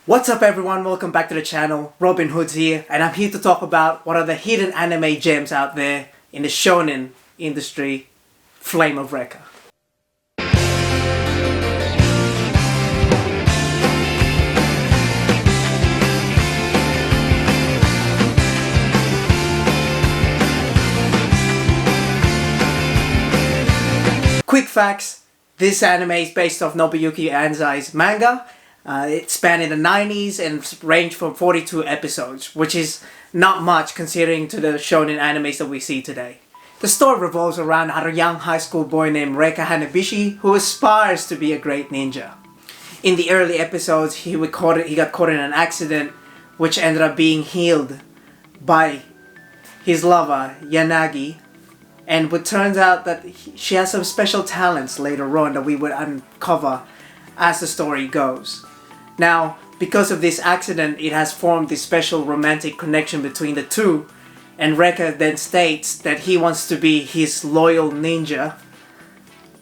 What's up everyone, welcome back to the channel. Robin Hood's here and I'm here to talk about what are the hidden anime gems out there in the shonen industry, Flame of Recca. Quick facts, this anime is based off Nobuyuki Anzai's manga. It spanned in the 90s and ranged from 42 episodes, which is not much considering to the shonen animes that we see today. The story revolves around a young high school boy named Recca Hanabishi who aspires to be a great ninja. In the early episodes, he got caught in an accident which ended up being healed by his lover, Yanagi, and it turns out that she has some special talents later on that we would uncover as the story goes. Now, because of this accident, it has formed this special romantic connection between the two, and Recca then states that he wants to be his loyal ninja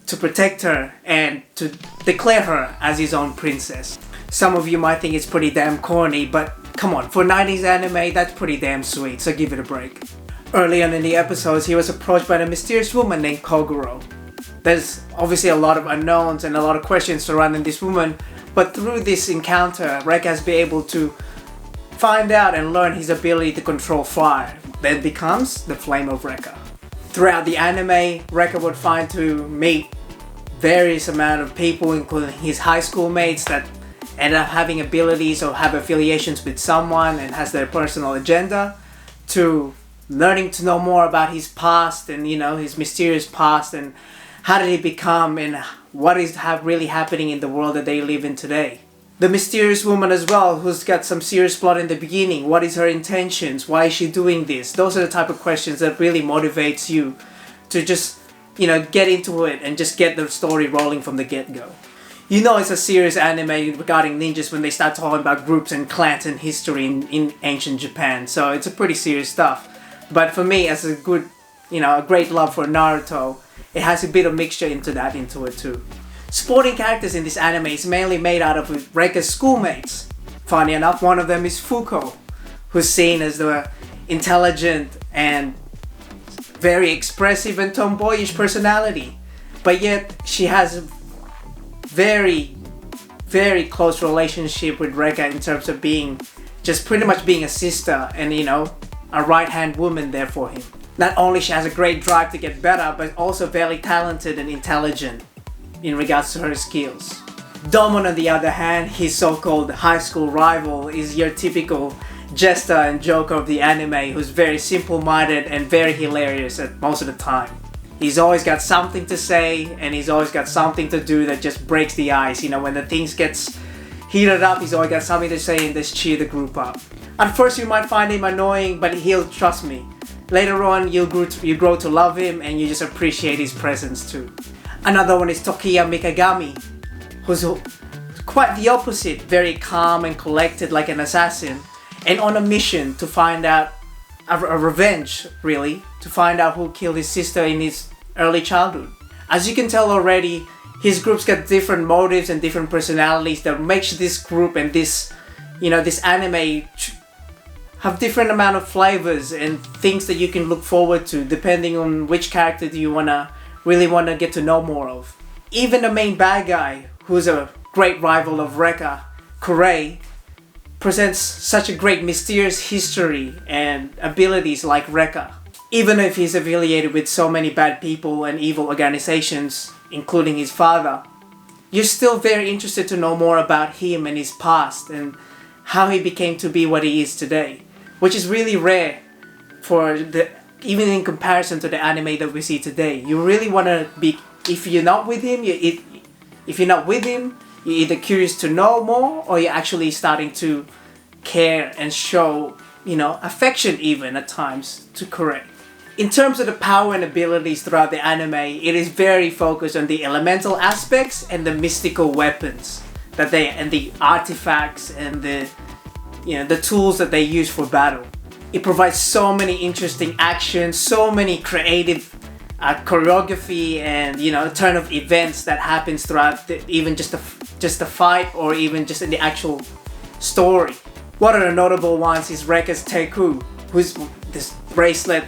to protect her and to declare her as his own princess. Some of you might think it's pretty damn corny, but come on, for 90s anime, that's pretty damn sweet, so give it a break. Early on in the episodes, he was approached by a mysterious woman named Kogoro. There's obviously a lot of unknowns and a lot of questions surrounding this woman, but through this encounter, Recca has been able to find out and learn his ability to control fire. That becomes the Flame of Recca. Throughout the anime, Recca would find to meet various amount of people, including his high school mates that end up having abilities or have affiliations with someone and has their personal agenda, to learning to know more about his past and his mysterious past and how did he become and what is really happening in the world that they live in today. The mysterious woman as well, who's got some serious plot in the beginning. What is her intentions? Why is she doing this? Those are the type of questions that really motivates you to just, get into it and just get the story rolling from the get-go. It's a serious anime regarding ninjas when they start talking about groups and clans and history in ancient Japan. So it's a pretty serious stuff. But for me, as a good, a great love for Naruto, it has a bit of mixture into it too. Supporting characters in this anime is mainly made out of Recca's schoolmates. Funny enough, one of them is Fuko, who's seen as the intelligent and very expressive and tomboyish personality. But yet, she has a very, very close relationship with Recca in terms of being, just pretty much being a sister and a right-hand woman there for him. Not only she has a great drive to get better, but also very talented and intelligent in regards to her skills. Domon, on the other hand, his so-called high school rival, is your typical jester and joker of the anime who's very simple-minded and very hilarious at most of the time. He's always got something to say and he's always got something to do that just breaks the ice. When the things gets heated up, he's always got something to say and just cheer the group up. At first you might find him annoying, but trust me. Later on, you grow to love him and you just appreciate his presence too. Another one is Tokiya Mikagami, who's quite the opposite, very calm and collected like an assassin, and on a mission to find out, a revenge really, to find out who killed his sister in his early childhood. As you can tell already, his group's got different motives and different personalities that makes this group and this anime have different amount of flavors and things that you can look forward to depending on which character do you really want to get to know more of. Even the main bad guy, who's a great rival of Recca, Kurei, presents such a great mysterious history and abilities like Recca. Even if he's affiliated with so many bad people and evil organizations, including his father, you're still very interested to know more about him and his past and how he became to be what he is today, which is really rare even in comparison to the anime that we see today. You really want to be, if you're not with him, you're either curious to know more or you're actually starting to care and show, affection even at times to Kurei. In terms of the power and abilities throughout the anime, it is very focused on the elemental aspects and the mystical weapons and the artifacts and the tools that they use for battle. It provides so many interesting actions, so many creative choreography and a turn of events that happens throughout even just the fight or even just in the actual story. One of the notable ones is Recca's Teku, who's this bracelet,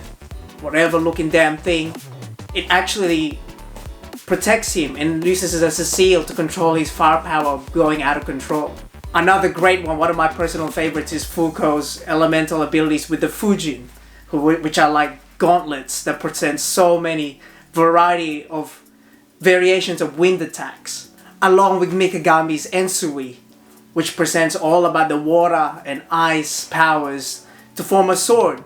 whatever looking damn thing. It actually protects him and uses it as a seal to control his firepower going out of control. Another great one of my personal favorites, is Fuko's elemental abilities with the Fujin, which are like gauntlets that present so many variety of variations of wind attacks, along with Mikagami's Ensui, which presents all about the water and ice powers to form a sword,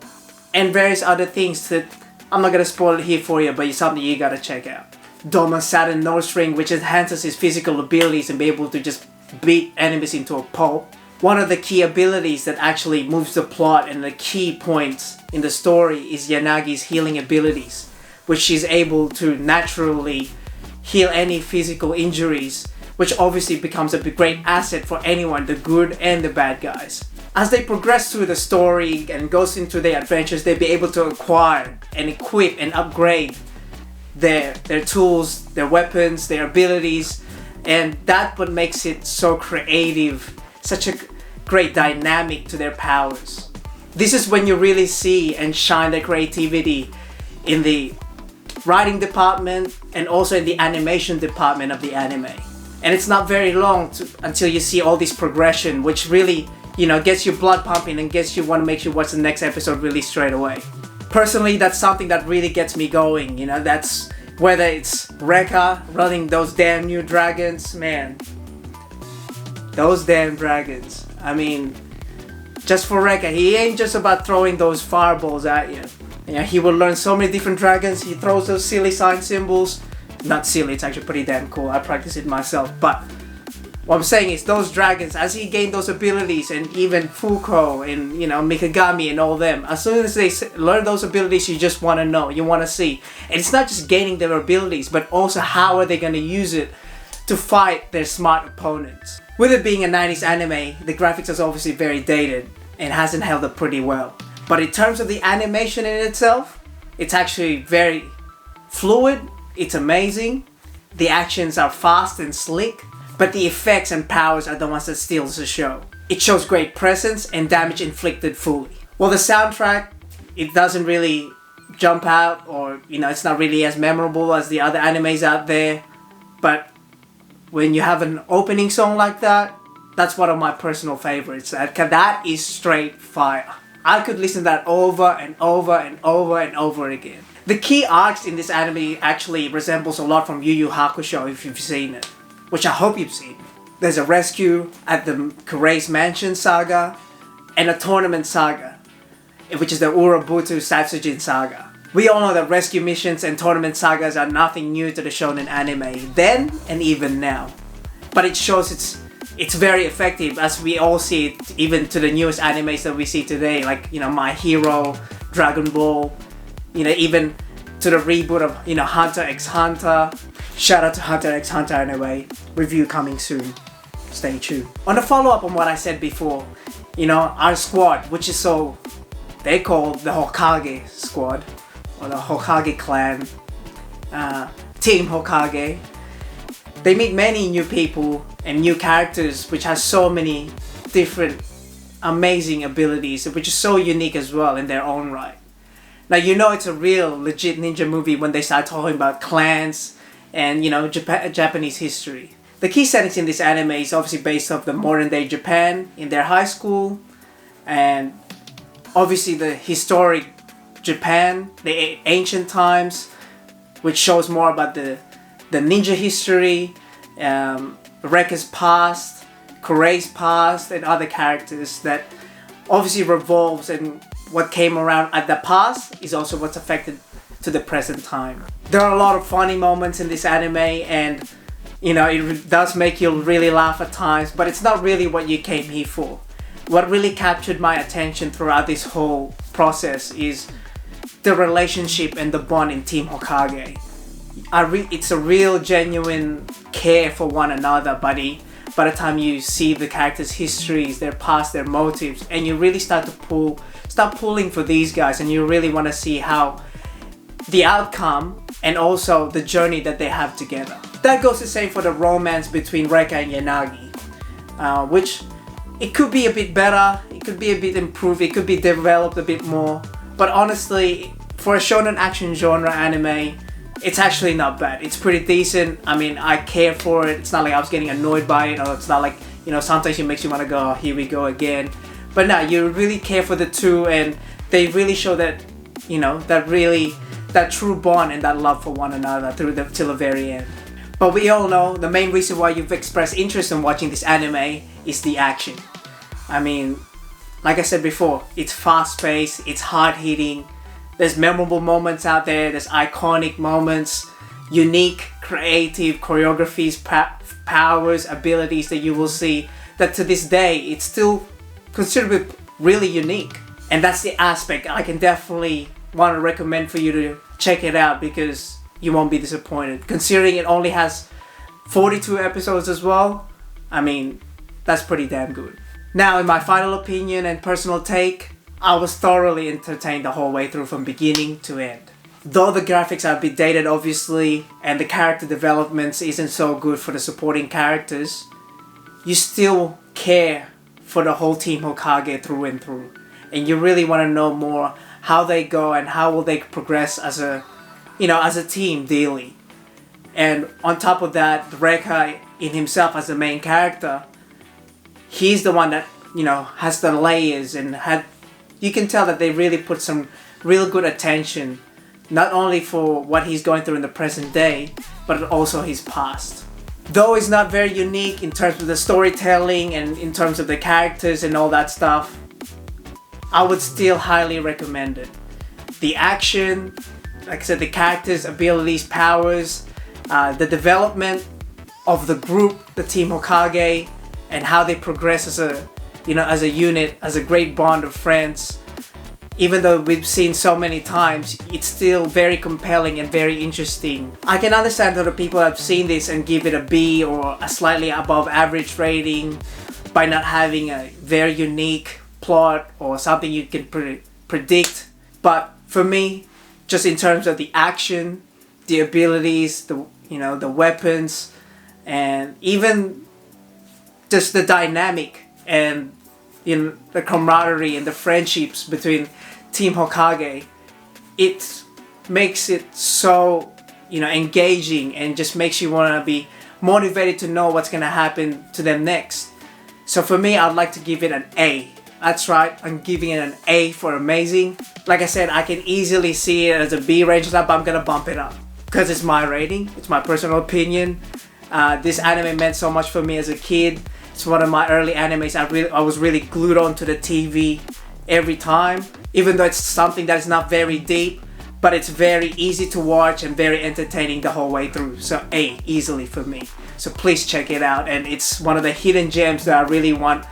and various other things that I'm not gonna spoil it here for you, but it's something you gotta check out. Doma's Saturn Nose Ring, which enhances his physical abilities and be able to just beat enemies into a pulp. One of the key abilities that actually moves the plot and the key points in the story is Yanagi's healing abilities, which she's able to naturally heal any physical injuries, which obviously becomes a great asset for anyone, the good and the bad guys. As they progress through the story and goes into their adventures, they'll be able to acquire and equip and upgrade their tools, their weapons, their abilities, and that's what makes it so creative, such a great dynamic to their powers. This is when you really see and shine their creativity in the writing department and also in the animation department of the anime. And it's not very long until you see all this progression, which really, gets your blood pumping and gets you want to make you watch the next episode really straight away. Personally, that's something that really gets me going. That's whether it's Recca running those damn new dragons, man. Those damn dragons. I mean, just for Recca, he ain't just about throwing those fireballs at you. He will learn so many different dragons. He throws those silly sign symbols. Not silly, it's actually pretty damn cool. I practice it myself. But what I'm saying is those dragons, as he gained those abilities, and even Fuko and Mikagami and all them, as soon as they learn those abilities, you just want to know, you want to see. And it's not just gaining their abilities, but also how are they going to use it to fight their smart opponents. With it being a 90s anime, the graphics is obviously very dated and hasn't held up pretty well. But in terms of the animation in itself, it's actually very fluid, it's amazing, the actions are fast and slick, but the effects and powers are the ones that steals the show. It shows great presence and damage inflicted fully. Well, the soundtrack, it doesn't really jump out, or it's not really as memorable as the other animes out there, but when you have an opening song like that, that's one of my personal favorites. That is straight fire. I could listen to that over and over and over and over again. The key arcs in this anime actually resembles a lot from Yu Yu Hakusho, if you've seen it, which I hope you've seen. There's a rescue at the Kurei's Mansion saga and a tournament saga, which is the Urabutu Satsujin saga. We all know that rescue missions and tournament sagas are nothing new to the shonen anime then and even now. But it shows it's very effective, as we all see it even to the newest animes that we see today, like My Hero, Dragon Ball, even to the reboot of Hunter x Hunter. Shout out to Hunter x Hunter anyway. Review coming soon. Stay tuned. On a follow-up on what I said before, our squad, which is they call the Hokage squad, or the Hokage clan, Team Hokage. They meet many new people and new characters, which has so many different amazing abilities, which is so unique as well in their own right. Now it's a real legit ninja movie when they start talking about clans and Japanese history. The key settings in this anime is obviously based off the modern day Japan in their high school, and obviously the historic Japan, the ancient times, which shows more about the ninja history, Recca's past, Kurei's past, and other characters that obviously revolves, and what came around at the past is also what's affected to the present time. There are a lot of funny moments in this anime, and it does make you really laugh at times, but it's not really what you came here for. What really captured my attention throughout this whole process is the relationship and the bond in Team Hokage. It's a real genuine care for one another, buddy. By the time you see the characters' histories, their past, their motives, and you really start pulling for these guys, and you really want to see how the outcome and also the journey that they have together. That goes the same for the romance between Recca and Yanagi, which it could be a bit better, it could be a bit improved, it could be developed a bit more, but honestly, for a shonen action genre anime, it's actually not bad. It's pretty decent. I mean, I care for it. It's not like I was getting annoyed by it, or it's not like, you know, sometimes it makes you want to go, oh, here we go again. But no, you really care for the two, and they really show that, you know, that true bond and that love for one another till the very end. But we all know the main reason why you've expressed interest in watching this anime is the action. I mean, like I said before, it's fast-paced, it's hard-hitting, there's memorable moments out there, there's iconic moments, unique, creative choreographies, powers, abilities that you will see that to this day, it's still considered really unique. And that's the aspect I can definitely want to recommend for you to check it out, because you won't be disappointed. Considering it only has 42 episodes as well, I mean, that's pretty damn good. Now, in my final opinion and personal take, I was thoroughly entertained the whole way through from beginning to end. Though the graphics are a bit dated obviously, and the character developments isn't so good for the supporting characters, you still care for the whole Team Hokage through and through. And you really want to know more how they go and how will they progress as a, you know, as a team daily. And on top of that, Recca in himself as the main character, he's the one that, you know, has the layers and you can tell that they really put some real good attention, not only for what he's going through in the present day, but also his past. Though it's not very unique in terms of the storytelling and in terms of the characters and all that stuff, I would still highly recommend it. The action, like I said, the characters, abilities, powers, the development of the group, the Team Hokage, and how they progress as a, you know, as a unit, as a great bond of friends. Even though we've seen so many times, it's still very compelling and very interesting. I can understand other people have seen this and give it a B or a slightly above average rating by not having a very unique plot or something you can predict. But for me, just in terms of the action, the abilities, the, you know, the weapons, and even just the dynamic and, you know, the camaraderie and the friendships between Team Hokage, it makes it so, you know, engaging and just makes you want to be motivated to know what's going to happen to them next. So for me, I'd like to give it an A. That's right, I'm giving it an A for amazing. Like I said, I can easily see it as a B range, but I'm going to bump it up because it's my rating, it's my personal opinion. This anime meant so much for me as a kid. It's one of my early animes. I was really glued onto the TV every time, even though it's something that's not very deep, but it's very easy to watch and very entertaining the whole way through. So A, easily for me. So please check it out, and it's one of the hidden gems that I really want,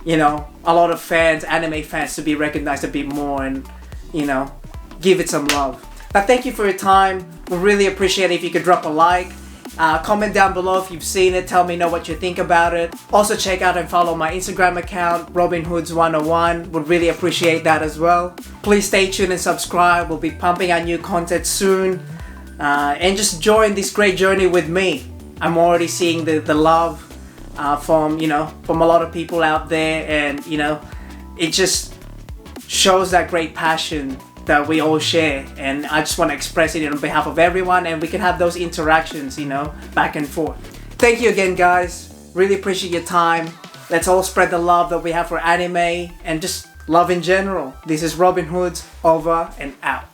you know, a lot of fans, anime fans, to be recognized a bit more and, you know, give it some love. But thank you for your time. We really appreciate it if you could drop a like. Comment down below if you've seen it, tell me what you think about it. Also check out and follow my Instagram account, RobinHoods101, would really appreciate that as well. Please stay tuned and subscribe, we'll be pumping out new content soon. And just join this great journey with me. I'm already seeing the love from, you know, from a lot of people out there, and, you know, it just shows that great passion that we all share, and I just want to express it on behalf of everyone, and we can have those interactions, you know, back and forth. Thank you again, guys. Really appreciate your time. Let's all spread the love that we have for anime and just love in general. This is Robin Hoods, over and out.